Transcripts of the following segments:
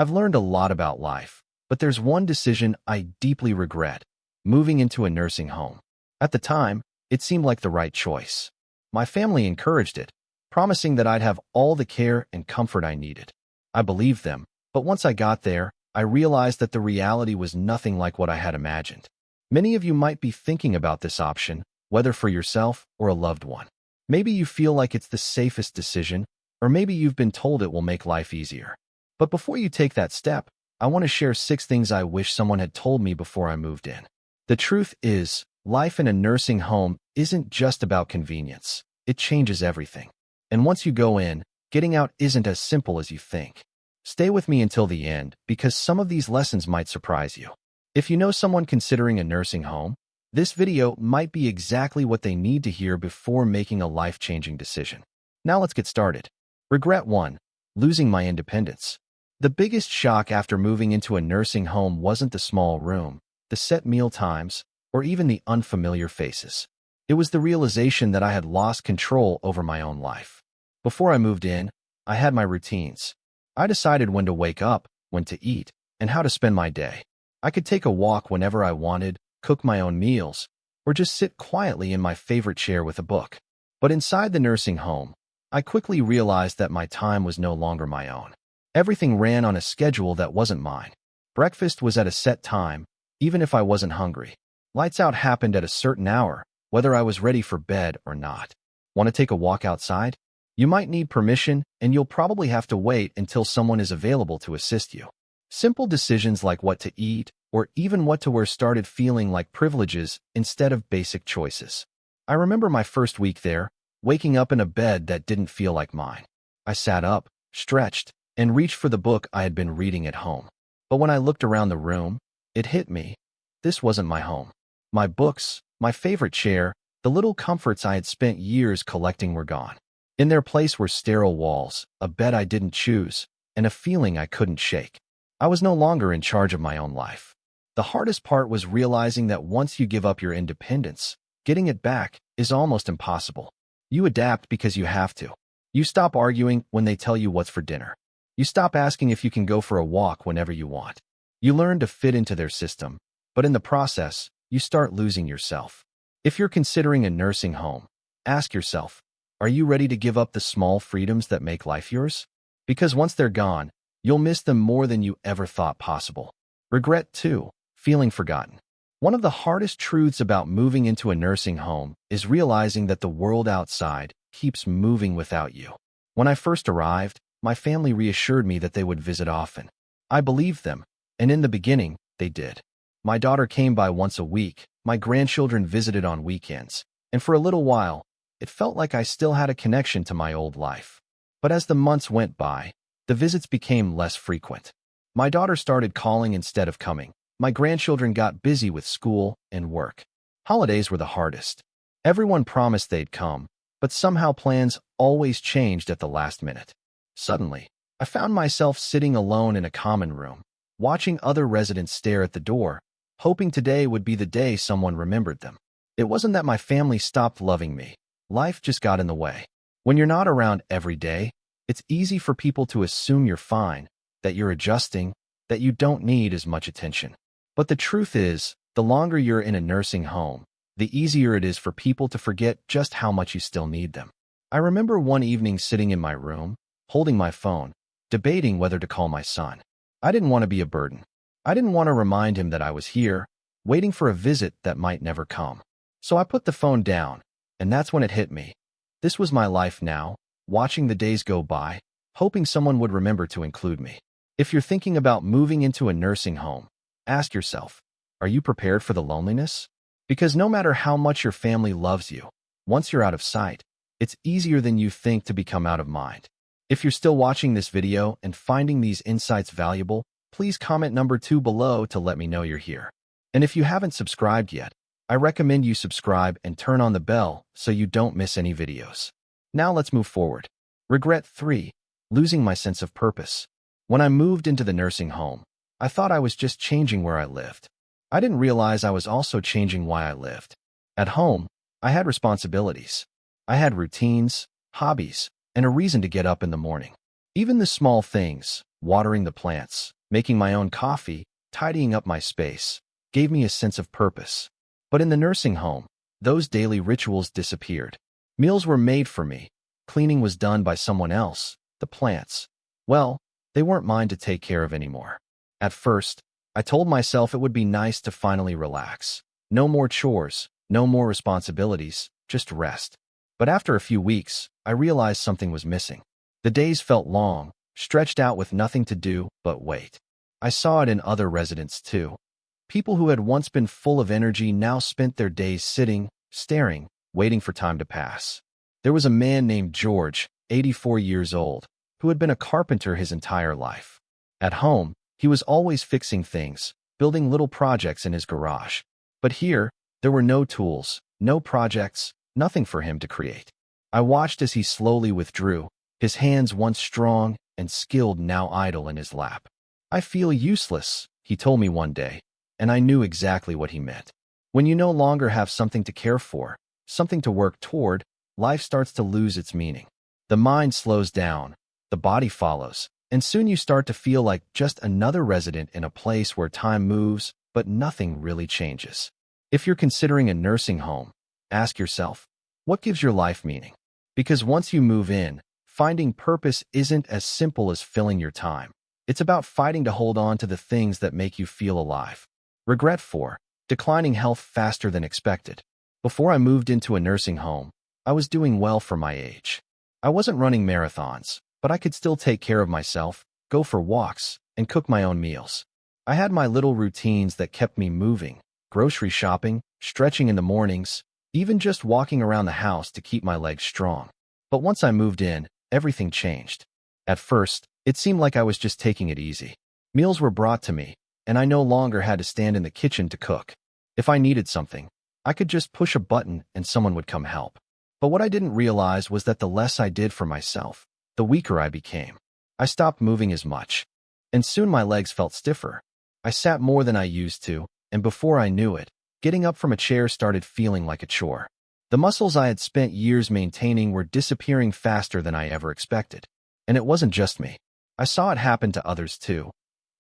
I've learned a lot about life, but there's one decision I deeply regret: moving into a nursing home. At the time, it seemed like the right choice. My family encouraged it, promising that I'd have all the care and comfort I needed. I believed them, but once I got there, I realized that the reality was nothing like what I had imagined. Many of you might be thinking about this option, whether for yourself or a loved one. Maybe you feel like it's the safest decision, or maybe you've been told it will make life easier. But before you take that step, I want to share 6 things I wish someone had told me before I moved in. The truth is, life in a nursing home isn't just about convenience. It changes everything. And once you go in, getting out isn't as simple as you think. Stay with me until the end, because some of these lessons might surprise you. If you know someone considering a nursing home, this video might be exactly what they need to hear before making a life-changing decision. Now let's get started. Regret 1. Losing my independence. The biggest shock after moving into a nursing home wasn't the small room, the set meal times, or even the unfamiliar faces. It was the realization that I had lost control over my own life. Before I moved in, I had my routines. I decided when to wake up, when to eat, and how to spend my day. I could take a walk whenever I wanted, cook my own meals, or just sit quietly in my favorite chair with a book. But inside the nursing home, I quickly realized that my time was no longer my own. Everything ran on a schedule that wasn't mine. Breakfast was at a set time, even if I wasn't hungry. Lights out happened at a certain hour, whether I was ready for bed or not. Want to take a walk outside? You might need permission, and you'll probably have to wait until someone is available to assist you. Simple decisions like what to eat or even what to wear started feeling like privileges instead of basic choices. I remember my first week there, waking up in a bed that didn't feel like mine. I sat up, stretched, and reached for the book I had been reading at home. But when I looked around the room, it hit me. This wasn't my home. My books, my favorite chair, the little comforts I had spent years collecting were gone. In their place were sterile walls, a bed I didn't choose, and a feeling I couldn't shake. I was no longer in charge of my own life. The hardest part was realizing that once you give up your independence, getting it back is almost impossible. You adapt because you have to. You stop arguing when they tell you what's for dinner. You stop asking if you can go for a walk whenever you want. You learn to fit into their system, but in the process, you start losing yourself. If you're considering a nursing home, ask yourself, are you ready to give up the small freedoms that make life yours? Because once they're gone, you'll miss them more than you ever thought possible. Regret 2. Feeling forgotten. One of the hardest truths about moving into a nursing home is realizing that the world outside keeps moving without you. When I first arrived, my family reassured me that they would visit often. I believed them, and in the beginning, they did. My daughter came by once a week, my grandchildren visited on weekends, and for a little while, it felt like I still had a connection to my old life. But as the months went by, the visits became less frequent. My daughter started calling instead of coming. My grandchildren got busy with school and work. Holidays were the hardest. Everyone promised they'd come, but somehow plans always changed at the last minute. Suddenly, I found myself sitting alone in a common room, watching other residents stare at the door, hoping today would be the day someone remembered them. It wasn't that my family stopped loving me. Life just got in the way. When you're not around every day, it's easy for people to assume you're fine, that you're adjusting, that you don't need as much attention. But the truth is, the longer you're in a nursing home, the easier it is for people to forget just how much you still need them. I remember one evening sitting in my room, holding my phone, debating whether to call my son. I didn't want to be a burden. I didn't want to remind him that I was here, waiting for a visit that might never come. So I put the phone down, and that's when it hit me. This was my life now, watching the days go by, hoping someone would remember to include me. If you're thinking about moving into a nursing home, ask yourself, are you prepared for the loneliness? Because no matter how much your family loves you, once you're out of sight, it's easier than you think to become out of mind. If you're still watching this video and finding these insights valuable, please comment number 2 below to let me know you're here. And if you haven't subscribed yet, I recommend you subscribe and turn on the bell so you don't miss any videos. Now let's move forward. Regret 3. Losing my sense of purpose. When I moved into the nursing home, I thought I was just changing where I lived. I didn't realize I was also changing why I lived. At home, I had responsibilities. I had routines, hobbies, and a reason to get up in the morning. Even the small things, watering the plants, making my own coffee, tidying up my space, gave me a sense of purpose. But in the nursing home, those daily rituals disappeared. Meals were made for me. Cleaning was done by someone else. The plants, well, they weren't mine to take care of anymore. At first, I told myself it would be nice to finally relax. No more chores, no more responsibilities, just rest. But after a few weeks, I realized something was missing. The days felt long, stretched out with nothing to do but wait. I saw it in other residents too. People who had once been full of energy now spent their days sitting, staring, waiting for time to pass. There was a man named George, 84 years old, who had been a carpenter his entire life. At home, he was always fixing things, building little projects in his garage. But here, there were no tools, no projects, nothing for him to create. I watched as he slowly withdrew, his hands once strong and skilled now idle in his lap. "I feel useless," he told me one day, and I knew exactly what he meant. When you no longer have something to care for, something to work toward, life starts to lose its meaning. The mind slows down, the body follows, and soon you start to feel like just another resident in a place where time moves, but nothing really changes. If you're considering a nursing home, ask yourself, what gives your life meaning? Because once you move in, finding purpose isn't as simple as filling your time. It's about fighting to hold on to the things that make you feel alive. Regret 4. Declining health faster than expected. Before I moved into a nursing home, I was doing well for my age. I wasn't running marathons, but I could still take care of myself, go for walks, and cook my own meals. I had my little routines that kept me moving, grocery shopping, stretching in the mornings, even just walking around the house to keep my legs strong. But once I moved in, everything changed. At first, it seemed like I was just taking it easy. Meals were brought to me, and I no longer had to stand in the kitchen to cook. If I needed something, I could just push a button and someone would come help. But what I didn't realize was that the less I did for myself, the weaker I became. I stopped moving as much, and soon my legs felt stiffer. I sat more than I used to, and before I knew it, getting up from a chair started feeling like a chore. The muscles I had spent years maintaining were disappearing faster than I ever expected. And it wasn't just me. I saw it happen to others too.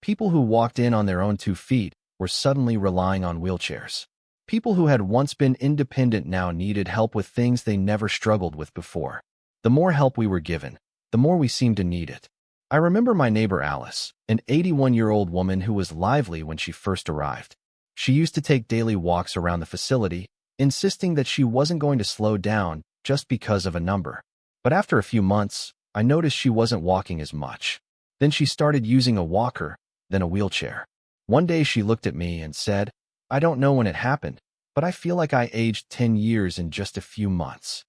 People who walked in on their own 2 feet were suddenly relying on wheelchairs. People who had once been independent now needed help with things they never struggled with before. The more help we were given, the more we seemed to need it. I remember my neighbor Alice, an 81-year-old woman who was lively when she first arrived. She used to take daily walks around the facility, insisting that she wasn't going to slow down just because of a number. But after a few months, I noticed she wasn't walking as much. Then she started using a walker, then a wheelchair. One day she looked at me and said, "I don't know when it happened, but I feel like I aged 10 years in just a few months."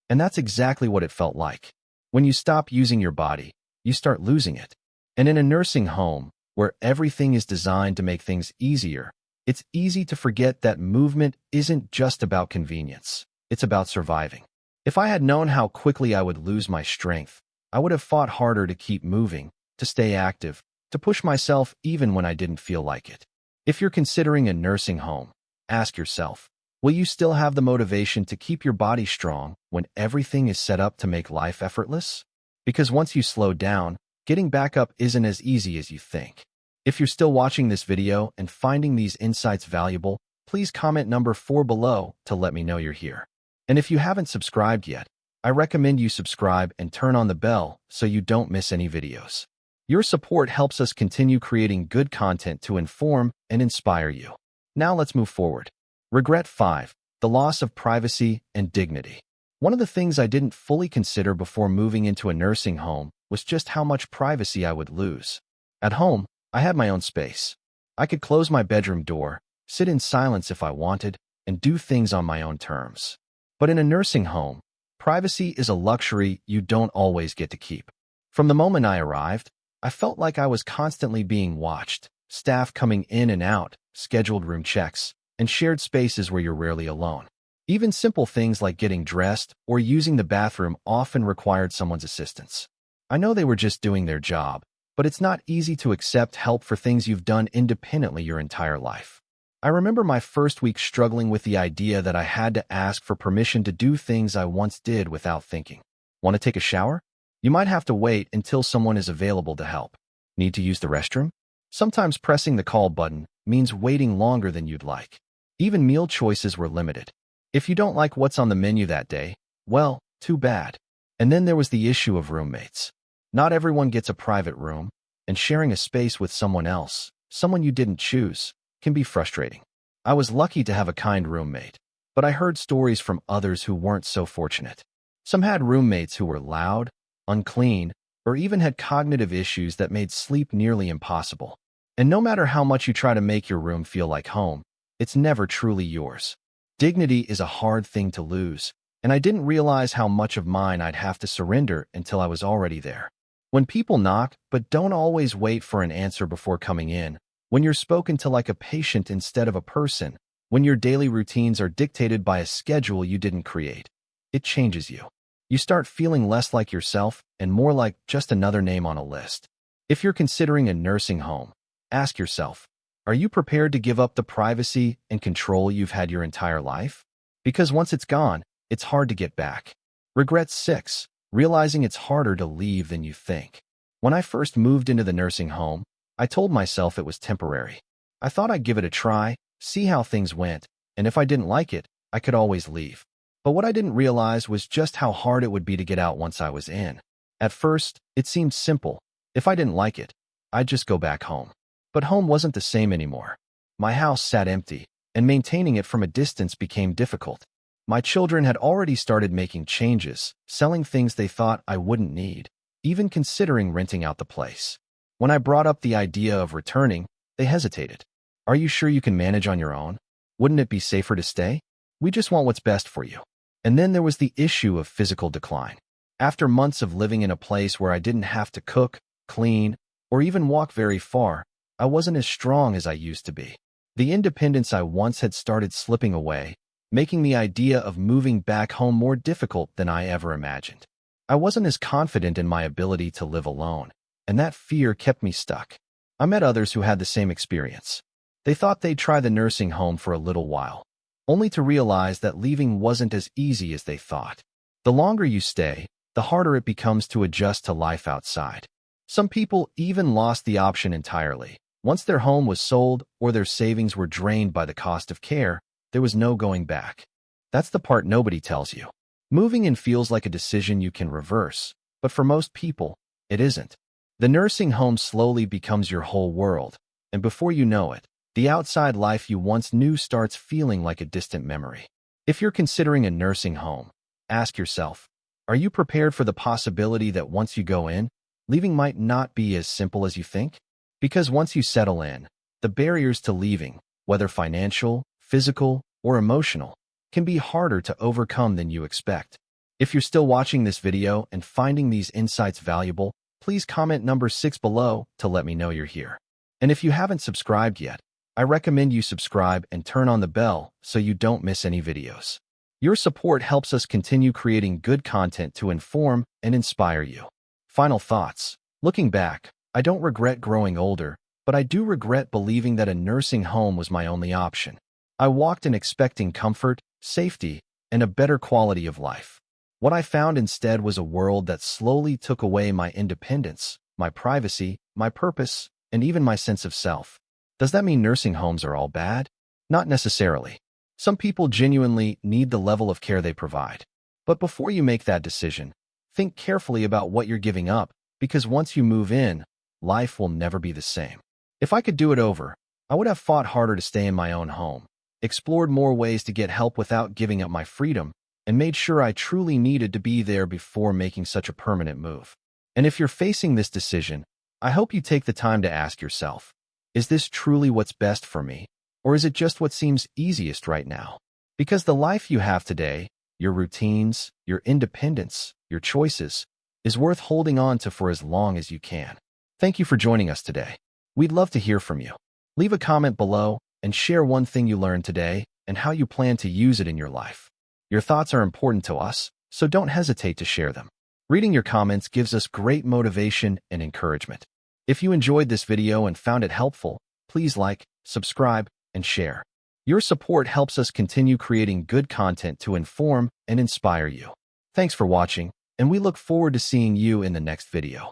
And that's exactly what it felt like. When you stop using your body, you start losing it. And in a nursing home, where everything is designed to make things easier, it's easy to forget that movement isn't just about convenience. It's about surviving. If I had known how quickly I would lose my strength, I would have fought harder to keep moving, to stay active, to push myself even when I didn't feel like it. If you're considering a nursing home, ask yourself, will you still have the motivation to keep your body strong when everything is set up to make life effortless? Because once you slow down, getting back up isn't as easy as you think. If you're still watching this video and finding these insights valuable, please comment number 4 below to let me know you're here. And if you haven't subscribed yet, I recommend you subscribe and turn on the bell so you don't miss any videos. Your support helps us continue creating good content to inform and inspire you. Now let's move forward. Regret 5. The loss of privacy and dignity. One of the things I didn't fully consider before moving into a nursing home was just how much privacy I would lose. At home, I had my own space. I could close my bedroom door, sit in silence if I wanted, and do things on my own terms. But in a nursing home, privacy is a luxury you don't always get to keep. From the moment I arrived, I felt like I was constantly being watched, staff coming in and out, scheduled room checks, and shared spaces where you're rarely alone. Even simple things like getting dressed or using the bathroom often required someone's assistance. I know they were just doing their job, but it's not easy to accept help for things you've done independently your entire life. I remember my first week struggling with the idea that I had to ask for permission to do things I once did without thinking. Want to take a shower? You might have to wait until someone is available to help. Need to use the restroom? Sometimes pressing the call button means waiting longer than you'd like. Even meal choices were limited. If you don't like what's on the menu that day, well, too bad. And then there was the issue of roommates. Not everyone gets a private room, and sharing a space with someone else, someone you didn't choose, can be frustrating. I was lucky to have a kind roommate, but I heard stories from others who weren't so fortunate. Some had roommates who were loud, unclean, or even had cognitive issues that made sleep nearly impossible. And no matter how much you try to make your room feel like home, it's never truly yours. Dignity is a hard thing to lose, and I didn't realize how much of mine I'd have to surrender until I was already there. When people knock, but don't always wait for an answer before coming in, when you're spoken to like a patient instead of a person, when your daily routines are dictated by a schedule you didn't create, it changes you. You start feeling less like yourself and more like just another name on a list. If you're considering a nursing home, ask yourself, are you prepared to give up the privacy and control you've had your entire life? Because once it's gone, it's hard to get back. Regret 6. Realizing it's harder to leave than you think. When I first moved into the nursing home, I told myself it was temporary. I thought I'd give it a try, see how things went, and if I didn't like it, I could always leave. But what I didn't realize was just how hard it would be to get out once I was in. At first, it seemed simple. If I didn't like it, I'd just go back home. But home wasn't the same anymore. My house sat empty, and maintaining it from a distance became difficult. My children had already started making changes, selling things they thought I wouldn't need, even considering renting out the place. When I brought up the idea of returning, they hesitated. Are you sure you can manage on your own? Wouldn't it be safer to stay? We just want what's best for you. And then there was the issue of physical decline. After months of living in a place where I didn't have to cook, clean, or even walk very far, I wasn't as strong as I used to be. The independence I once had started slipping away, making the idea of moving back home more difficult than I ever imagined. I wasn't as confident in my ability to live alone, and that fear kept me stuck. I met others who had the same experience. They thought they'd try the nursing home for a little while, only to realize that leaving wasn't as easy as they thought. The longer you stay, the harder it becomes to adjust to life outside. Some people even lost the option entirely. Once their home was sold or their savings were drained by the cost of care, there was no going back. That's the part nobody tells you. Moving in feels like a decision you can reverse, but for most people, it isn't. The nursing home slowly becomes your whole world, and before you know it, the outside life you once knew starts feeling like a distant memory. If you're considering a nursing home, ask yourself, are you prepared for the possibility that once you go in, leaving might not be as simple as you think? Because once you settle in, the barriers to leaving, whether financial, physical, or emotional, can be harder to overcome than you expect. If you're still watching this video and finding these insights valuable, please comment number 6 below to let me know you're here. And if you haven't subscribed yet, I recommend you subscribe and turn on the bell so you don't miss any videos. Your support helps us continue creating good content to inform and inspire you. Final thoughts. Looking back, I don't regret growing older, but I do regret believing that a nursing home was my only option. I walked in expecting comfort, safety, and a better quality of life. What I found instead was a world that slowly took away my independence, my privacy, my purpose, and even my sense of self. Does that mean nursing homes are all bad? Not necessarily. Some people genuinely need the level of care they provide. But before you make that decision, think carefully about what you're giving up, because once you move in, life will never be the same. If I could do it over, I would have fought harder to stay in my own home, explored more ways to get help without giving up my freedom, and made sure I truly needed to be there before making such a permanent move. And if you're facing this decision, I hope you take the time to ask yourself, is this truly what's best for me? Or is it just what seems easiest right now? Because the life you have today, your routines, your independence, your choices, is worth holding on to for as long as you can. Thank you for joining us today. We'd love to hear from you. Leave a comment below and share one thing you learned today and how you plan to use it in your life. Your thoughts are important to us, so don't hesitate to share them. Reading your comments gives us great motivation and encouragement. If you enjoyed this video and found it helpful, please like, subscribe, and share. Your support helps us continue creating good content to inform and inspire you. Thanks for watching, and we look forward to seeing you in the next video.